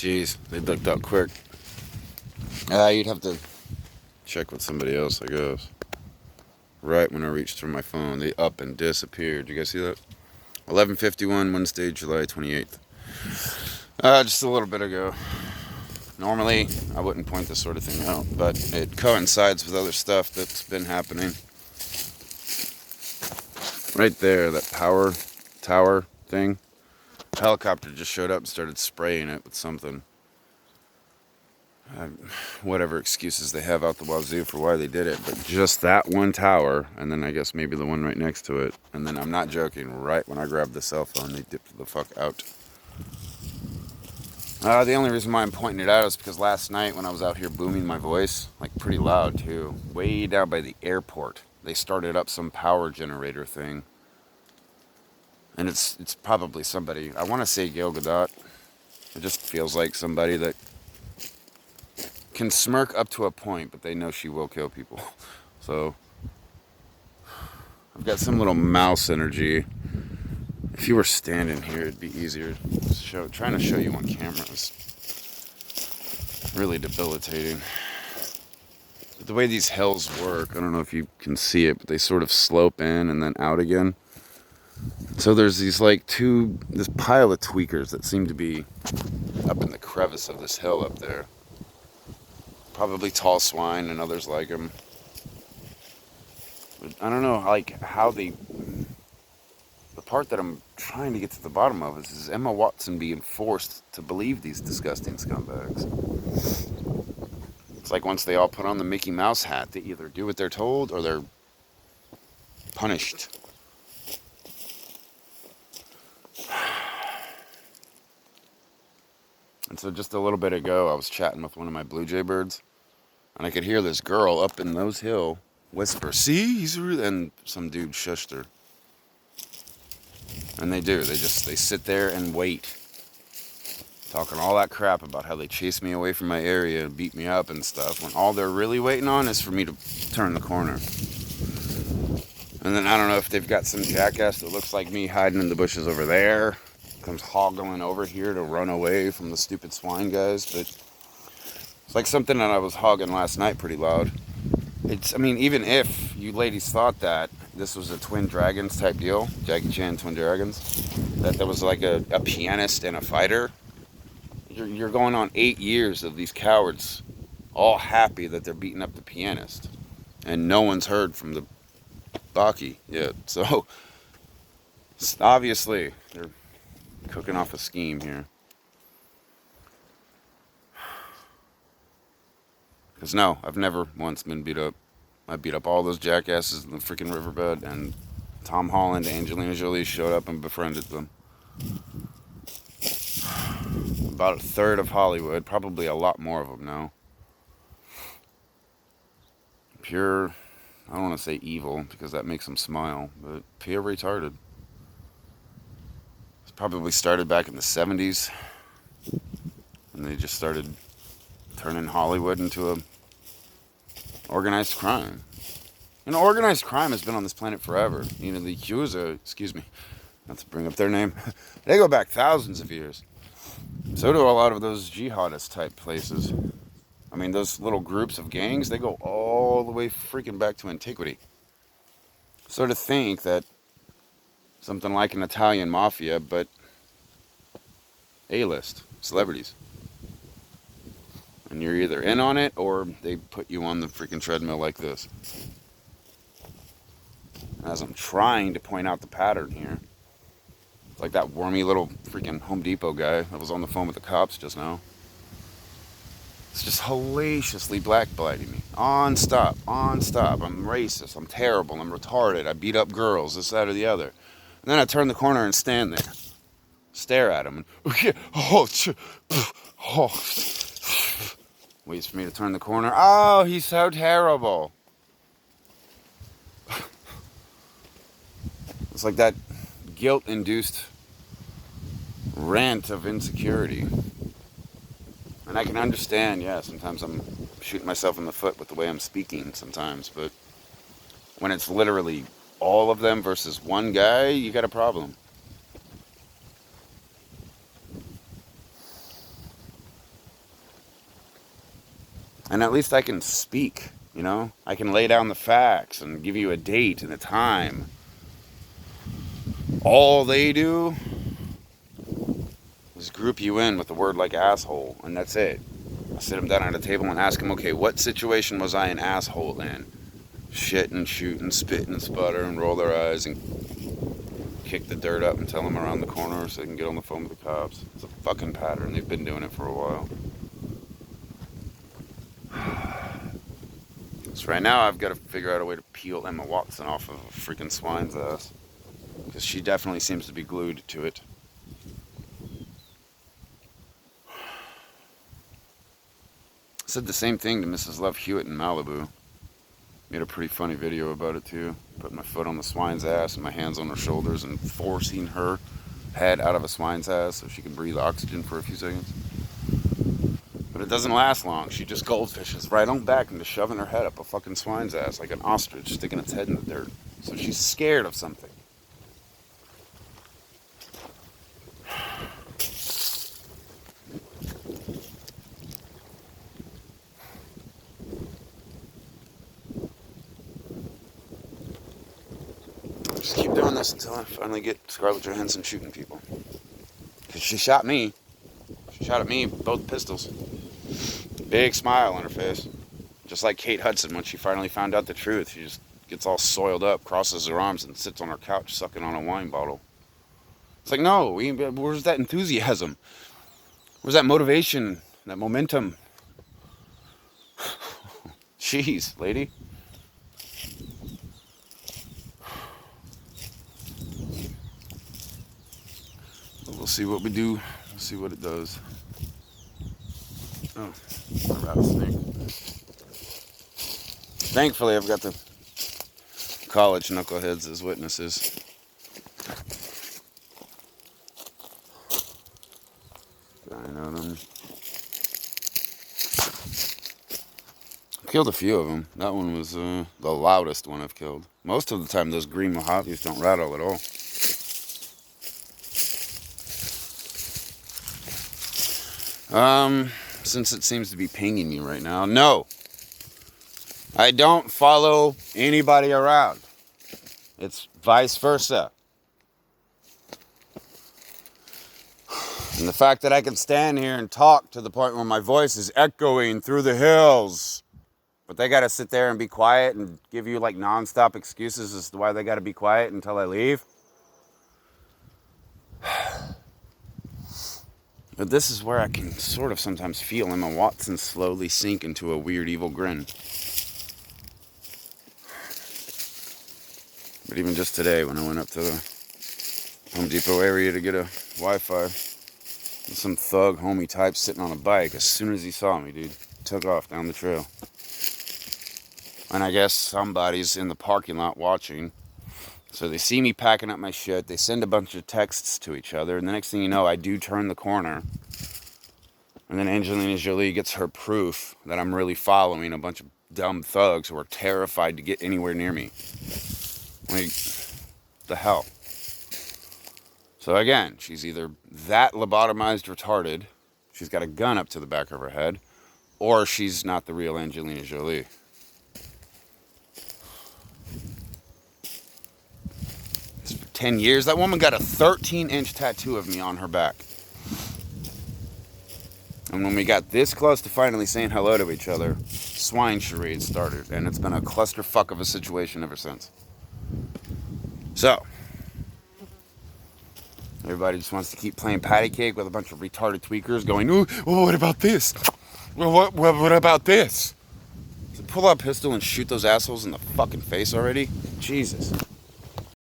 Jeez, they ducked out quick. You'd have to check with somebody else, I guess. Right when I reached for my phone, they up and disappeared. You guys see that? 11:51, Wednesday, July 28th. Just a little bit ago. Normally, I wouldn't point this sort of thing out, but it coincides with other stuff that's been happening. Right there, that power tower thing. A helicopter just showed up and started spraying it with something. Whatever excuses they have out the wazoo for why they did it, but just that one tower, and then I guess maybe the one right next to it, and then I'm not joking, right when I grabbed the cell phone, they dipped the fuck out. The only reason why I'm pointing it out is because last night when I was out here booming my voice, like pretty loud too, way down by the airport, they started up some power generator thing. And it's probably somebody, I want to say Gail Godot. It just feels like somebody that can smirk up to a point, but they know she will kill people. So I've got some little mouse energy. If you were standing here, it'd be easier. Trying to show you on camera is really debilitating. But the way these hills work, I don't know if you can see it, but they sort of slope in and then out again. So there's these this pile of tweakers that seem to be up in the crevice of this hill up there. Probably tall swine and others like them. But I don't know, how the part that I'm trying to get to the bottom of is Emma Watson being forced to believe these disgusting scumbags. It's like once they all put on the Mickey Mouse hat, they either do what they're told or they're punished. And so just a little bit ago, I was chatting with one of my blue jay birds, and I could hear this girl up in Nose Hill whisper, "See, he's really," and some dude shushed her. And they do. They sit there and wait, talking all that crap about how they chase me away from my area and beat me up and stuff, when all they're really waiting on is for me to turn the corner. And then I don't know if they've got some jackass that looks like me hiding in the bushes over there, comes hoggling over here to run away from the stupid swine guys, but it's like something that I was hogging last night pretty loud. Even if you ladies thought that this was a Twin Dragons type deal, Jackie Chan Twin Dragons, that there was like a pianist and a fighter, you're going on 8 years of these cowards all happy that they're beating up the pianist, and no one's heard from the Baki yet. So obviously they're cooking off a scheme here. Because no, I've never once been beat up. I beat up all those jackasses in the freaking riverbed, and Tom Holland, Angelina Jolie showed up and befriended them. About a third of Hollywood, probably a lot more of them now. Pure, I don't want to say evil because that makes them smile, but pure retarded. It's probably started back in the 70s, and they just started turning Hollywood into a organized crime. Organized crime has been on this planet forever. The Yakuza, excuse me, not to bring up their name, they go back thousands of years. So do a lot of those jihadist type places. Those little groups of gangs, they go all the way freaking back to antiquity. So to think that something like an Italian mafia, but A-list, celebrities. And you're either in on it or they put you on the freaking treadmill like this. As I'm trying to point out the pattern here, it's like that wormy little freaking Home Depot guy that was on the phone with the cops just now. It's just hellaciously blacklighting me. On stop. I'm racist. I'm terrible. I'm retarded. I beat up girls, this, that, or the other. And then I turn the corner and stand there. Stare at him. And waits for me to turn the corner. Oh, he's so terrible. It's like that guilt-induced rant of insecurity. And I can understand, yeah, sometimes I'm shooting myself in the foot with the way I'm speaking sometimes, but when it's literally all of them versus one guy, you got a problem. And at least I can speak, you know? I can lay down the facts and give you a date and a time. All they do is group you in with a word like asshole, and that's it. I sit them down at a table and ask them, okay, what situation was I an asshole in? Shit and shoot and spit and sputter and roll their eyes and kick the dirt up and tell them around the corner so they can get on the phone with the cops. It's a fucking pattern. They've been doing it for a while. So right now I've got to figure out a way to peel Emma Watson off of a freaking swine's ass, because she definitely seems to be glued to it. I said the same thing to Mrs. Love Hewitt in Malibu. Made a pretty funny video about it too. Putting my foot on the swine's ass and my hands on her shoulders and forcing her head out of a swine's ass so she can breathe oxygen for a few seconds. But it doesn't last long. She just goldfishes right on back into shoving her head up a fucking swine's ass like an ostrich sticking its head in the dirt. So she's scared of something. Just keep doing this until I finally get Scarlett Johansson shooting people. Because she shot me. She shot at me, both pistols. Big smile on her face. Just like Kate Hudson when she finally found out the truth. She just gets all soiled up, crosses her arms, and sits on her couch sucking on a wine bottle. It's like, no, where's that enthusiasm? Where's that motivation, that momentum? Jeez, lady. We'll see what we do. We'll see what it does. Oh, a rattlesnake. Thankfully, I've got the college knuckleheads as witnesses. I know them. Killed a few of them. That one was the loudest one I've killed. Most of the time, those green Mojaves don't rattle at all. Since it seems to be pinging me right now, no. I don't follow anybody around. It's vice versa. And the fact that I can stand here and talk to the point where my voice is echoing through the hills, but they got to sit there and be quiet and give you like nonstop excuses as to why they got to be quiet until I leave. But this is where I can sort of sometimes feel Emma Watson slowly sink into a weird evil grin. But even just today when I went up to the Home Depot area to get a Wi-Fi, some thug homie type sitting on a bike, as soon as he saw me, dude, took off down the trail. And I guess somebody's in the parking lot watching. So they see me packing up my shit, they send a bunch of texts to each other, and the next thing you know, I do turn the corner. And then Angelina Jolie gets her proof that I'm really following a bunch of dumb thugs who are terrified to get anywhere near me. Like, the hell? So again, she's either that lobotomized retarded, she's got a gun up to the back of her head, or she's not the real Angelina Jolie. For 10 years, that woman got a 13-inch tattoo of me on her back. And when we got this close to finally saying hello to each other, swine charades started, and it's been a clusterfuck of a situation ever since. So, everybody just wants to keep playing patty cake with a bunch of retarded tweakers going, ooh, well, what about this? Well, what about this? So pull out a pistol and shoot those assholes in the fucking face already? Jesus.